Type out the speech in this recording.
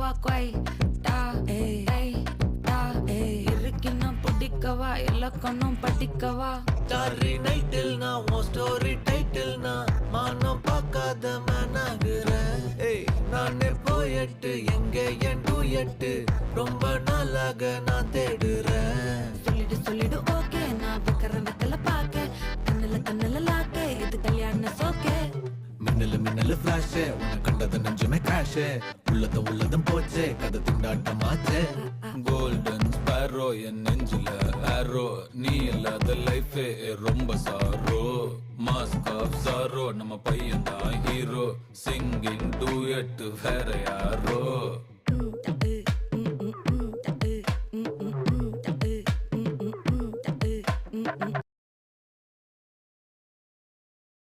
பிடிக்கவா கொய் டா ஏய் டா இருக்குன்னா பிடிக்கவா இலக்கணம் படிக்கவா ஸ்டாரி நைட்டில் நான் உன் ஸ்டோரி டைட்டில் நான் மானம் பார்க்காத மனாகுறேன். நானே போயட்டு எங்க என் டூயட்டு ரொம்ப நாளாக நான் தேடுறேன். சொல்லிடு ஓகே நான் வைக்கிறேன் வெத்தல பாக்க கண்ணுல லாக்க இது கல்யாண சோக்கே மின்னலு ஃபிளாஷ் உன்னை கண்டது நெஞ்சுமே கிராஷ் உள்ளதும் போச்சே கதை திண்டாட்டமாச்சே. கோல்டன் ஸ்பேரோ என் நெஞ்சில ஆரோ நீ இல்லாத லைஃபே ரொம்ப சாரோ மாஸ்க் ஆஃப் சாரோ நம்ம பையன் தான் ஹீரோ சிங்கிங் டூயட் வேற யாரோ